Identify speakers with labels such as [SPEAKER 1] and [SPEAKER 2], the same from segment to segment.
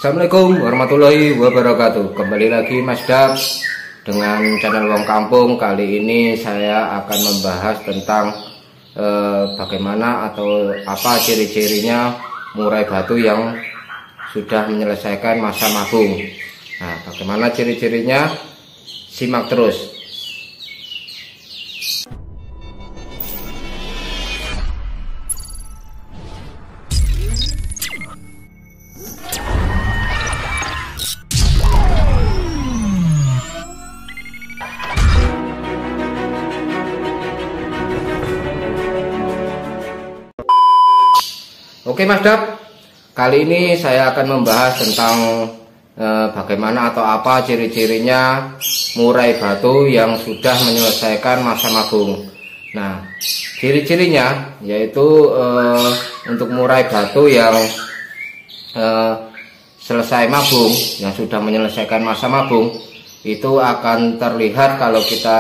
[SPEAKER 1] Assalamualaikum warahmatullahi wabarakatuh. Kembali lagi Mas Dap dengan channel Wong Kampung. Kali ini saya akan membahas tentang bagaimana atau apa ciri-cirinya murai batu yang sudah menyelesaikan masa mabung. Nah, bagaimana ciri-cirinya? Simak terus. Oke Mas Dap, kali ini saya akan membahas tentang bagaimana atau apa ciri-cirinya murai batu yang sudah menyelesaikan masa mabung. Nah, ciri-cirinya yaitu untuk murai batu yang selesai mabung, yang sudah menyelesaikan masa mabung, itu akan terlihat kalau kita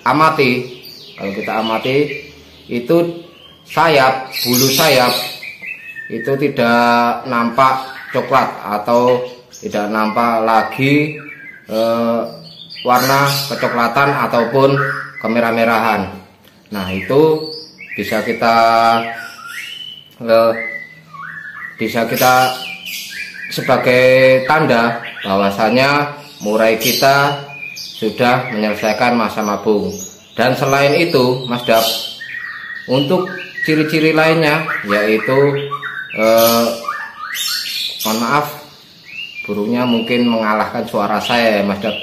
[SPEAKER 1] amati. Itu bulu sayap itu tidak nampak coklat atau tidak nampak lagi warna kecoklatan ataupun kemerah-merahan. Nah, itu bisa kita sebagai tanda bahwasanya murai kita sudah menyelesaikan masa mabung. Dan selain itu Mas Dap, untuk ciri-ciri lainnya yaitu mohon maaf, burungnya mungkin mengalahkan suara saya ya Mas Dap.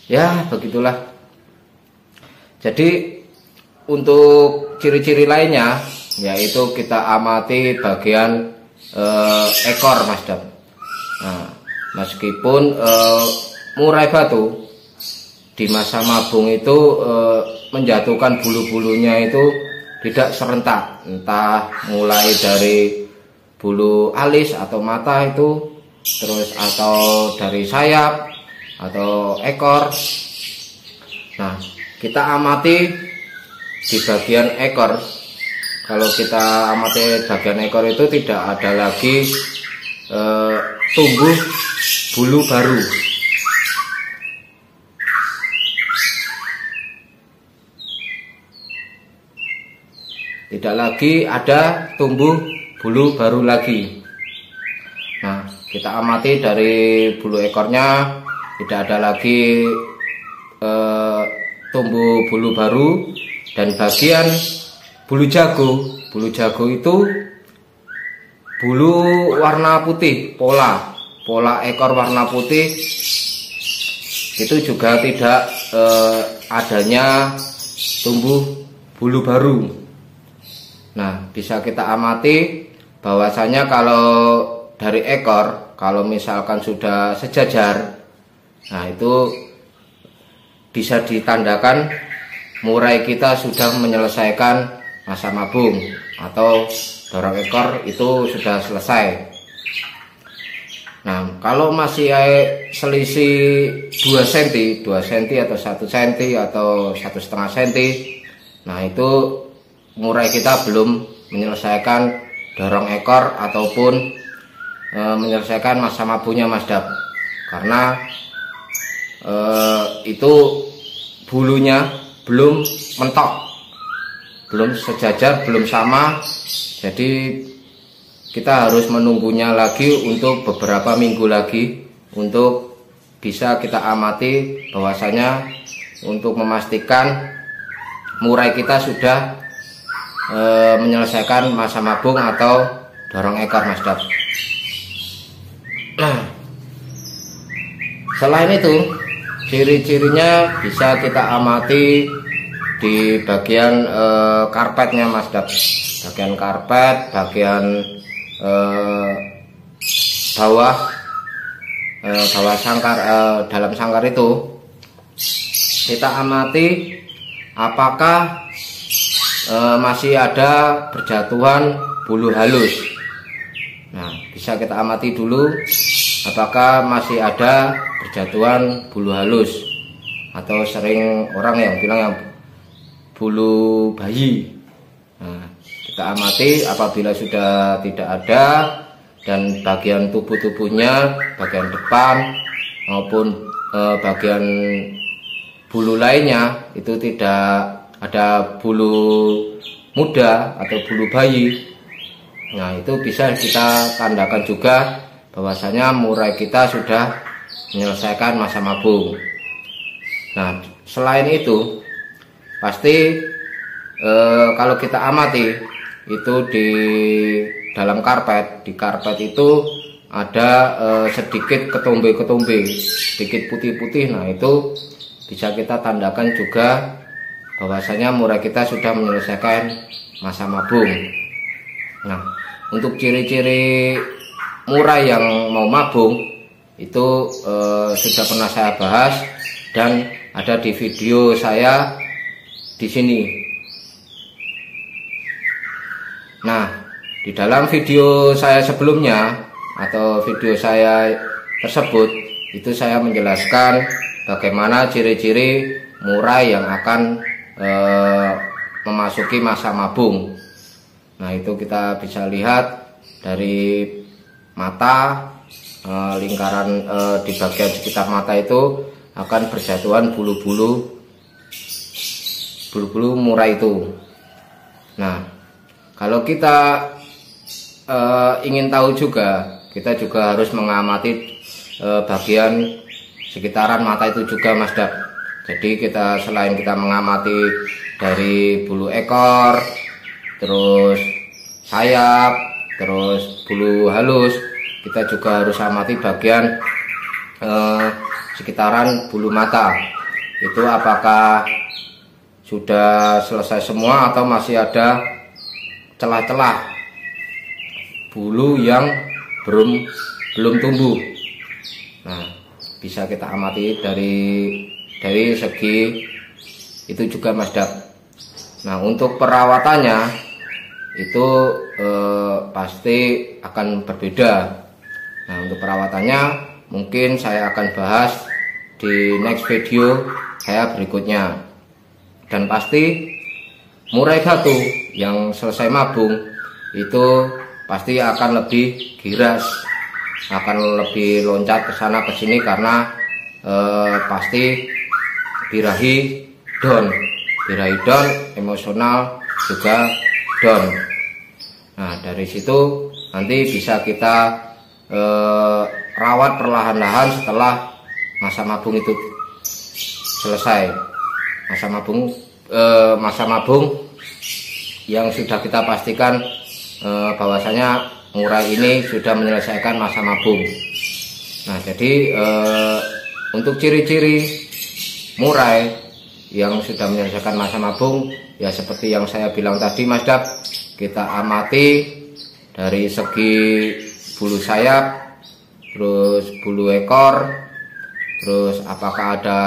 [SPEAKER 1] Ya begitulah. Jadi untuk ciri-ciri lainnya yaitu kita amati bagian ekor Mas Dap. Nah, meskipun murai batu di masa mabung itu menjatuhkan bulu-bulunya itu tidak serentak, entah mulai dari bulu alis atau mata itu, terus atau dari sayap atau ekor. Nah, kita amati di bagian ekor. Kalau kita amati bagian ekor itu tidak ada lagi tumbuh bulu baru. Tidak lagi ada tumbuh bulu baru lagi. Nah, kita amati dari bulu ekornya tidak ada lagi tumbuh bulu baru. Dan bagian bulu jago itu bulu warna putih, pola ekor warna putih itu juga tidak adanya tumbuh bulu baru. Nah, bisa kita amati bahwasanya kalau dari ekor, kalau misalkan sudah sejajar, nah itu bisa ditandakan murai kita sudah menyelesaikan masa mabung atau dorong ekor itu sudah selesai. Nah, kalau masih selisih 2 cm atau 1 cm atau 1,5 cm, nah itu murai kita belum menyelesaikan dorong ekor ataupun menyelesaikan masa mabungnya Mas Dap, karena itu bulunya belum mentok, belum sejajar, belum sama. Jadi kita harus menunggunya lagi untuk beberapa minggu lagi untuk bisa kita amati bahwasanya untuk memastikan murai kita sudah menyelesaikan masa mabung atau dorong ekor Mas Dap. Nah, selain itu ciri-cirinya bisa kita amati di bagian karpetnya Mas Dap. Bagian karpet, bagian bawah sangkar, dalam sangkar itu kita amati apakah masih ada berjatuhan bulu halus. Nah, bisa kita amati dulu apakah masih ada berjatuhan bulu halus, atau sering orang yang bilang yang bulu bayi. Nah, kita amati apabila sudah tidak ada, dan bagian tubuh-tubuhnya, bagian depan maupun bagian bulu lainnya itu tidak ada bulu muda atau bulu bayi. Nah, itu bisa kita tandakan juga bahwasanya murai kita sudah menyelesaikan masa mabung. Nah, selain itu pasti kalau kita amati itu di dalam karpet, di karpet itu ada sedikit ketombe-ketombe, sedikit putih-putih. Nah, itu bisa kita tandakan juga bahwasanya murai kita sudah menyelesaikan masa mabung. Nah, untuk ciri-ciri murai yang mau mabung itu sudah pernah saya bahas dan ada di video saya di sini. Nah, di dalam video saya sebelumnya atau video saya tersebut itu saya menjelaskan bagaimana ciri-ciri murai yang akan memasuki masa mabung. Nah, itu kita bisa lihat dari mata, lingkaran di bagian sekitar mata itu akan berjatuhan bulu-bulu murai itu. Nah, kalau kita ingin tahu juga, kita juga harus mengamati bagian sekitaran mata itu juga, Mas Dap. Jadi kita selain kita mengamati dari bulu ekor, terus sayap, terus bulu halus, kita juga harus amati bagian sekitaran bulu mata. Itu apakah sudah selesai semua atau masih ada celah-celah bulu yang belum tumbuh. Nah, bisa kita amati dari segi itu juga, Mas Dap. Nah, untuk perawatannya itu pasti akan berbeda. Nah, untuk perawatannya mungkin saya akan bahas di next video saya berikutnya. Dan pasti murai batu yang selesai mabung itu pasti akan lebih giras, akan lebih loncat ke sana ke sini karena pasti birahi down, emosional juga down. Nah, dari situ nanti bisa kita rawat perlahan-lahan setelah masa mabung itu selesai. Masa mabung yang sudah kita pastikan bahwasanya murai ini sudah menyelesaikan masa mabung. Nah, jadi untuk ciri-ciri murai yang sudah menyelesaikan masa mabung ya seperti yang saya bilang tadi, Mas Dap, kita amati dari segi bulu sayap, terus bulu ekor, terus apakah ada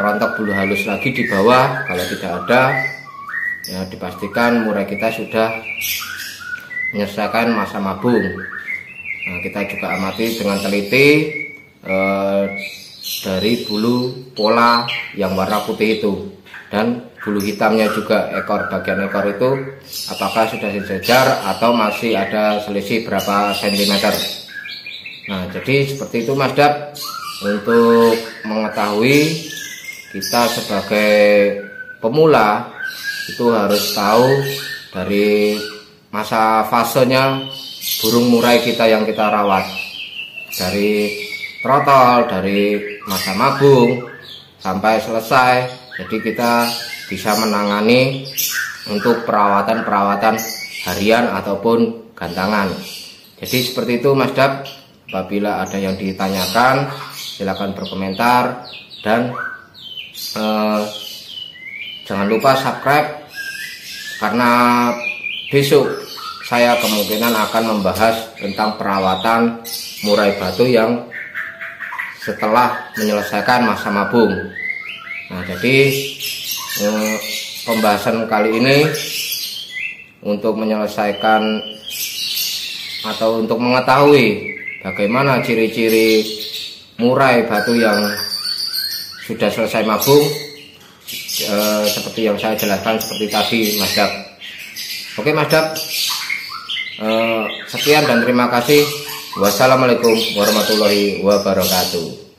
[SPEAKER 1] rontok bulu halus lagi di bawah. Kalau tidak ada, ya dipastikan murai kita sudah menyelesaikan masa mabung. Nah, kita juga amati dengan teliti dari bulu pola yang warna putih itu dan bulu hitamnya juga, bagian ekor itu apakah sudah sejajar atau masih ada selisih berapa sentimeter. Nah, jadi seperti itu, Mas Dap, untuk mengetahui kita sebagai pemula itu harus tahu dari masa fasenya burung murai kita yang kita rawat, dari trotol, dari masa mabung sampai selesai. Jadi kita bisa menangani untuk perawatan harian ataupun gantangan. Jadi seperti itu, Mas Dap. Apabila ada yang ditanyakan silakan berkomentar dan jangan lupa subscribe karena besok saya kemungkinan akan membahas tentang perawatan murai batu yang setelah menyelesaikan masa mabung. Nah, jadi pembahasan kali ini untuk menyelesaikan atau untuk mengetahui bagaimana ciri-ciri murai batu yang sudah selesai mabung, seperti yang saya jelaskan seperti tadi, Mas Dap. Oke, Mas Dap, Sekian dan terima kasih. Wassalamualaikum warahmatullahi wabarakatuh.